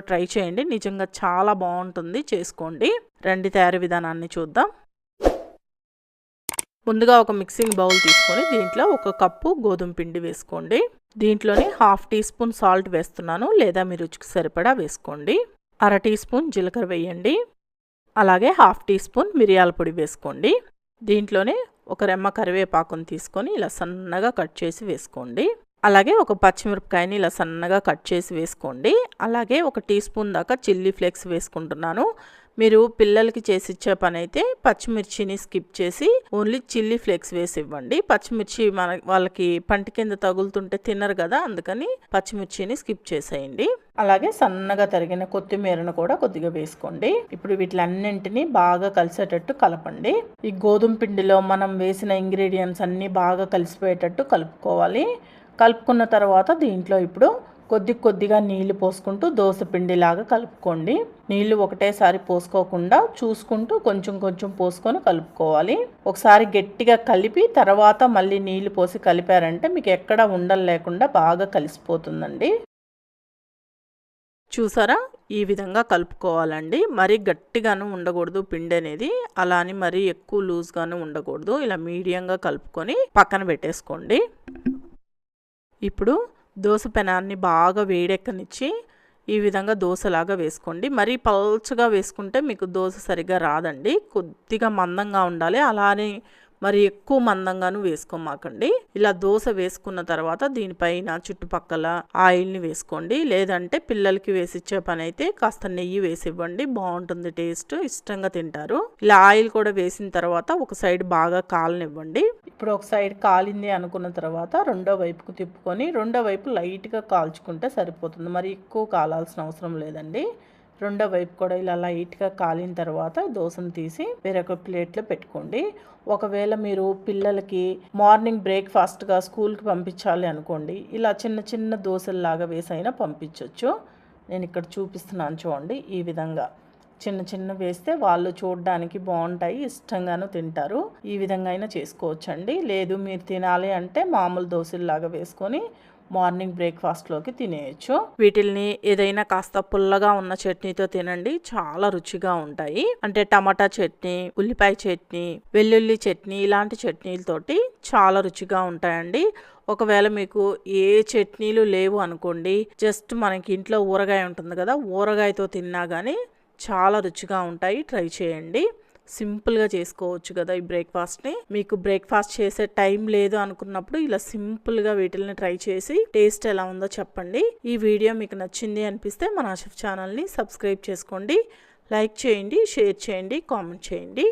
Try చేయండి, నిజంగా చాలా బాగుంటుంది, చేసుకోండి. రండి తయారీ విధానాన్ని చూద్దాం. ముందుగా ఒక మిక్సింగ్ బౌల్ తీసుకొని దీంట్లో 1 కప్పు గోధుమ పిండి వేసుకోండి. దీంట్లోనే 1/2 టీ స్పూన్ సాల్ట్ వేస్తున్నాను, లేదా మీ రుచికి సరిపడా వేసుకోండి. 1/2 టీ స్పూన్ జీలకర్ర వేయండి. అలాగే 1/2 టీ స్పూన్ మిరియాల పొడి వేసుకోండి. దీంట్లోనే ఒక రెమ్మ కరివేపాకును తీసుకొని ఇలా సన్నగా కట్ చేసి వేసుకోండి. అలాగే ఒక పచ్చిమిరపకాయని ఇలా సన్నగా కట్ చేసి వేసుకోండి. అలాగే 1 టీ స్పూన్ దాకా చిల్లీ ఫ్లేక్స్ వేసుకుంటున్నాను. మీరు పిల్లలకి చేసి ఇచ్చే పని అయితే పచ్చిమిర్చిని స్కిప్ చేసి ఓన్లీ చిల్లీ ఫ్లేక్స్ వేసి ఇవ్వండి. పచ్చిమిర్చి వాళ్ళకి పంటి కింద తగులుతుంటే తినరు కదా, అందుకని పచ్చిమిర్చిని స్కిప్ చేసేయండి. అలాగే సన్నగా తరిగిన కొత్తిమీరను కూడా కొద్దిగా వేసుకోండి. ఇప్పుడు వీటిలన్నింటినీ బాగా కలిసేటట్టు కలపండి. ఈ గోధుమ పిండిలో మనం వేసిన ఇంగ్రీడియంట్స్ అన్నీ బాగా కలిసిపోయేటట్టు కలుపుకోవాలి. కలుపుకున్న తర్వాత దీంట్లో ఇప్పుడు కొద్దిగా నీళ్లు పోసుకుంటూ దోశ పిండిలాగా కలుపుకోండి. నీళ్లు ఒకటేసారి పోసుకోకుండా చూసుకుంటూ కొంచెం పోసుకొని కలుపుకోవాలి. ఒకసారి గట్టిగా కలిపి తర్వాత మళ్ళీ నీళ్లు పోసి కలిపారంటే మీకు ఎక్కడ ఉండలు లేకుండా బాగా కలిసిపోతుందండి. చూసారా, ఈ విధంగా కలుపుకోవాలండి. మరీ గట్టిగాను ఉండకూడదు పిండి అనేది, అలా అని మరీ ఎక్కువ లూజ్గాను ఉండకూడదు. ఇలా మీడియంగా కలుపుకొని పక్కన పెట్టేసుకోండి. ఇప్పుడు దోశ పెనాన్ని బాగా వేడెక్కనిచ్చి ఈ విధంగా దోశలాగా వేసుకోండి. మరీ పల్చగా వేసుకుంటే మీకు దోశ సరిగ్గా రాదండి. కొద్దిగా మందంగా ఉండాలి, అలానే మరి ఎక్కువ మందంగాను వేసుకోమాకండి. ఇలా దోశ వేసుకున్న తర్వాత దీనిపైన చుట్టుపక్కల ఆయిల్ని వేసుకోండి. లేదంటే పిల్లలకి వేసిచ్చే పని అయితే కాస్త నెయ్యి వేసి ఇవ్వండి, బాగుంటుంది, టేస్ట్ ఇష్టంగా తింటారు. ఇలా ఆయిల్ కూడా వేసిన తర్వాత ఒక సైడ్ బాగా కాలనివ్వండి. ఇప్పుడు ఒక సైడ్ కాలింది అనుకున్న తర్వాత రెండో వైపుకు తిప్పుకొని రెండో వైపు లైట్గా కాల్చుకుంటే సరిపోతుంది. మరి ఎక్కువ కాలాల్సిన అవసరం లేదండి. రెండో వైపు కూడా ఇలా లైట్గా కాలిన తర్వాత దోశను తీసి వేరొక ప్లేట్లో పెట్టుకోండి. ఒకవేళ మీరు పిల్లలకి మార్నింగ్ బ్రేక్ఫాస్ట్గా స్కూల్కి పంపించాలి అనుకోండి, ఇలా చిన్న దోశల్లాగా వేసైనా పంపించవచ్చు. నేను ఇక్కడ చూపిస్తున్నాను చూడండి, ఈ విధంగా చిన్న వేస్తే వాళ్ళు చూడడానికి బాగుంటాయి, ఇష్టంగాను తింటారు. ఈ విధంగా అయినా చేసుకోవచ్చండి. లేదు మీరు తినాలి అంటే మామూలు దోశల్లాగా వేసుకొని మార్నింగ్ బ్రేక్ఫాస్ట్లోకి తినేయచ్చు. వీటిల్ని ఏదైనా కాస్త పుల్లగా ఉన్న చట్నీతో తినండి, చాలా రుచిగా ఉంటాయి. అంటే టమాటా చట్నీ, ఉల్లిపాయ చట్నీ, వెల్లుల్లి చట్నీ, ఇలాంటి చట్నీలతోటి చాలా రుచిగా ఉంటాయండి. ఒకవేళ మీకు ఏ చట్నీలు లేవు అనుకోండి, జస్ట్ మనకి ఇంట్లో ఊరగాయ ఉంటుంది కదా, ఊరగాయతో తిన్నా కానీ చాలా రుచిగా ఉంటాయి. ట్రై చేయండి. సింపుల్గా చేసుకోవచ్చు కదా ఈ బ్రేక్ఫాస్ట్ని. మీకు బ్రేక్ఫాస్ట్ చేసే టైం లేదు అనుకున్నప్పుడు ఇలా సింపుల్గా వీటిని ట్రై చేసి టేస్ట్ ఎలా ఉందో చెప్పండి. ఈ వీడియో మీకు నచ్చింది అనిపిస్తే మన ఆశిఫ్ ఛానల్ని సబ్స్క్రైబ్ చేసుకోండి, లైక్ చేయండి, షేర్ చేయండి, కామెంట్ చేయండి.